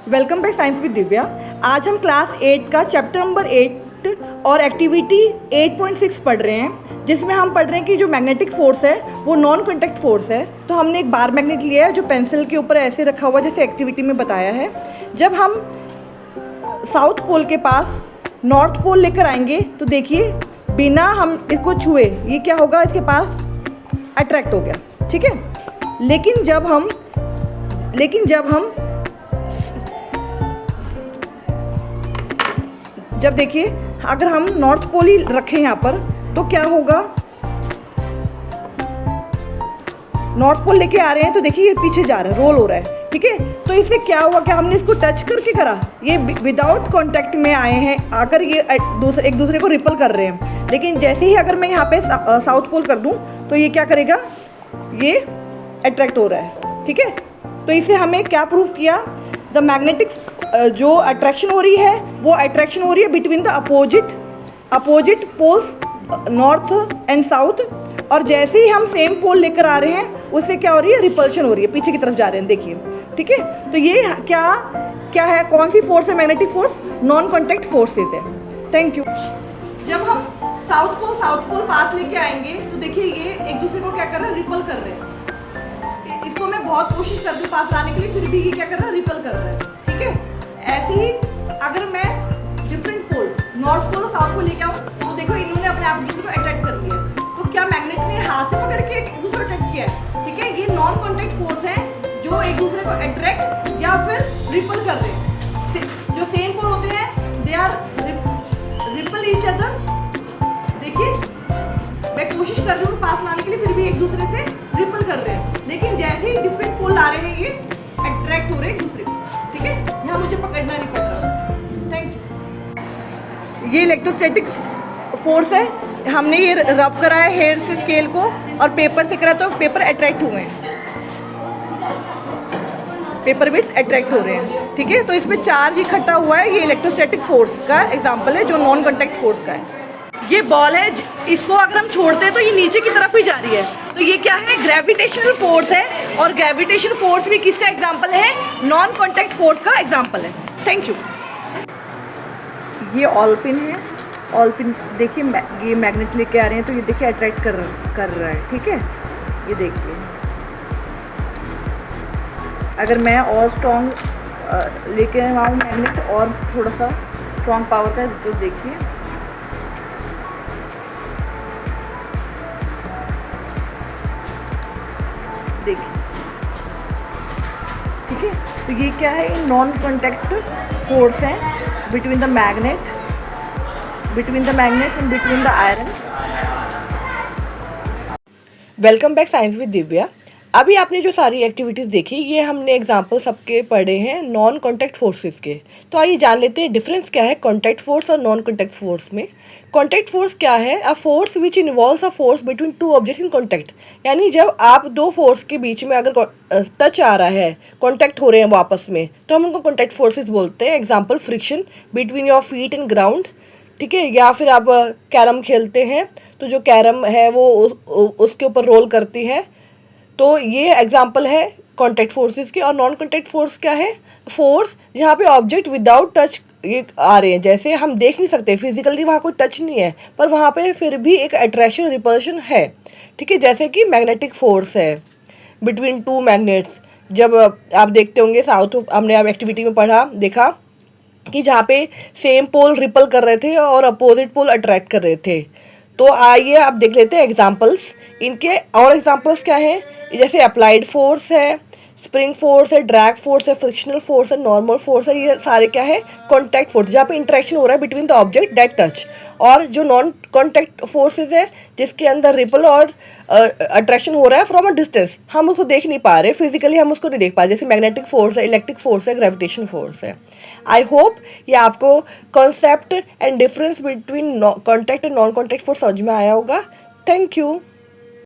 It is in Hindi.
Welcome back science with Divya. आज हम क्लास 8 का चैप्टर नंबर 8 और एक्टिविटी 8.6 पढ़ रहे हैं, जिसमें हम पढ़ रहे हैं कि जो मैग्नेटिक फोर्स है वो नॉन कॉन्टैक्ट फोर्स है। तो हमने एक बार मैग्नेट लिया है जो पेंसिल के ऊपर ऐसे रखा हुआ जैसे एक्टिविटी में बताया है। जब हम साउथ पोल के पास नॉर्थ पोल लेकर आएंगे तो देखिए बिना हम इसको छुए ये क्या होगा, इसके पास अट्रैक्ट हो गया, ठीक है। लेकिन जब हम जब देखिए अगर हम नॉर्थ पोल ही रखें यहाँ पर तो क्या होगा, नॉर्थ पोल लेके आ रहे हैं तो देखिए ये पीछे जा रहा है, रोल हो रहा है, ठीक है। तो इससे क्या हुआ, क्या हमने इसको टच करके करा, ये विदाउट कांटेक्ट में आए हैं, आकर ये एक दूसरे को रिपल कर रहे हैं। लेकिन जैसे ही अगर मैं यहाँ पे साउथ पोल कर दूँ तो ये क्या करेगा, ये अट्रैक्ट हो रहा है, ठीक है। तो इसे हमें क्या प्रूफ किया, द मैग्नेटिक जो अट्रैक्शन हो रही है वो अट्रैक्शन हो रही है between the opposite poles north and south. और जैसे ही हम सेम पोल लेकर आ रहे हैं उससे क्या हो रही है, रिपल्शन हो रही है, पीछे की तरफ जा रहे हैं, देखिए, ठीक है। तो ये क्या है, कौन सी फोर्स है, magnetic force, non contact forces है। Thank you. जब हम साउथ पोल पास लेके आएंगे तो देखिए ये एक दूसरे को क्या कर रहे हैं, रिपल कर रहे हैं। इसको मैं बहुत कोशिश कर रही हूँ पास लाने के लिए, फिर भी ये क्या कर रहा है, रिपल कर रहा है, ठीक है। ऐसे ही अगर मैं डिफरेंट पोल नॉर्थ पोल और साउथ पोल लेके आऊँ तो देखो इन्होंने अपने आप दूसरे को अट्रैक्ट कर लिया। तो क्या मैग्नेट ने हाथ से पकड़ के एक दूसरे को अट्रैक्ट किया है, ठीक है। ये नॉन कॉन्टैक्ट फोर्स है जो एक दूसरे को अट्रैक्ट या फिर रिपल कर रहे हैं। जो सेम पोल होते हैं they are repel each other. देखिए मैं कोशिश कर रही हूँ पास लाने के लिए, फिर भी एक दूसरे से रिपल कर रहे हैं। लेकिन जैसे ही डिफरेंट पोल ला रहे हैं ये अट्रैक्ट हो रहे हैं एक दूसरे को, ठीक है। यहाँ मुझे पकड़ना नहीं पड़ रहा। Thank you. ये इलेक्ट्रोस्टैटिक फोर्स है, हमने ये रब करा है हेयर से स्केल को और पेपर से करा तो पेपर अट्रैक्ट हुए हैं, पेपर बिट्स अट्रैक्ट हो रहे हैं, ठीक है। तो इसमें चार्ज इकट्ठा हुआ है, ये इलेक्ट्रोस्टैटिक फोर्स का एग्जांपल है जो नॉन कॉन्टैक्ट फोर्स का है। ये बॉल है, इसको अगर हम छोड़ते हैं तो ये नीचे की तरफ ही जा रही है, तो ये क्या है, ग्रेविटेशनल फोर्स है। और ग्रेविटेशनल फोर्स भी किसका एग्जांपल है, नॉन कॉन्टैक्ट फोर्स का एग्जांपल है। Thank you. ये ऑल पिन है, ऑल पिन देखिए ये मैग्नेट लेके आ रहे हैं तो ये देखिए अट्रैक्ट कर रहा है, ठीक है। ये देखिए अगर मैं और स्ट्रॉन्ग लेके आऊँ मैग्नेट और थोड़ा सा स्ट्रॉन्ग पावर का, तो देखिए ठीक है। तो ये क्या है, नॉन कॉन्टैक्ट फोर्स है between the magnet and between the iron. Welcome back science with Divya. अभी आपने जो सारी एक्टिविटीज़ देखी ये हमने एग्जाम्पल सबके पढ़े हैं नॉन कॉन्टैक्ट फोर्सेस के। तो आइए जान लेते हैं डिफरेंस क्या है कॉन्टैक्ट फोर्स और नॉन कॉन्टैक्ट फोर्स में। कॉन्टैक्ट फोर्स क्या है, a force which involves a force between two objects in contact. यानी जब आप दो फोर्स के बीच में अगर टच आ रहा है, कॉन्टैक्ट हो रहे हैं वो आपस में, तो हम उनको कॉन्टैक्ट फोर्सेस बोलते हैं। Example friction between your feet and ground, ठीक है। या फिर आप कैरम खेलते हैं तो जो कैरम है वो उसके ऊपर रोल करती है, तो ये एग्जाम्पल है कॉन्टैक्ट फोर्सेस के। और नॉन कॉन्टैक्ट फोर्स क्या है, फोर्स जहाँ पे ऑब्जेक्ट विदाउट टच ये आ रहे हैं, जैसे हम देख नहीं सकते फिजिकली वहाँ कोई टच नहीं है पर वहाँ पे फिर भी एक अट्रैक्शन रिपल्शन है, ठीक है। जैसे कि मैग्नेटिक फोर्स है बिटवीन टू मैग्नेट्स। जब आप देखते होंगे साउथ, हमने आप एक्टिविटी में देखा कि जहाँ पे सेम पोल रिपल कर रहे थे और अपोजिट पोल अट्रैक्ट कर रहे थे। तो आइए आप देख लेते हैं एग्जांपल्स इनके। और एग्जांपल्स क्या हैं, जैसे अप्लाइड फोर्स है, स्प्रिंग फोर्स है, ड्रैग फोर्स है, फ्रिक्शनल फोर्स है, नॉर्मल फोर्स है। ये सारे क्या है, कॉन्टैक्ट फोर्स, जहाँ पे इंटरेक्शन हो रहा है between the object that touch. और जो नॉन कॉन्टैक्ट फोर्सेस है जिसके अंदर रिपल और अट्रैक्शन हो रहा है फ्रॉम अ डिस्टेंस, हम उसको देख नहीं पा रहे फिजिकली, हम उसको नहीं देख पा रहे, जैसे मैग्नेटिक फोर्स है, इलेक्ट्रिक फोर्स है, ग्रेविटेशन फोर्स है। आई होप ये आपको concept and difference between contact and non contact force समझ में आया होगा। Thank you.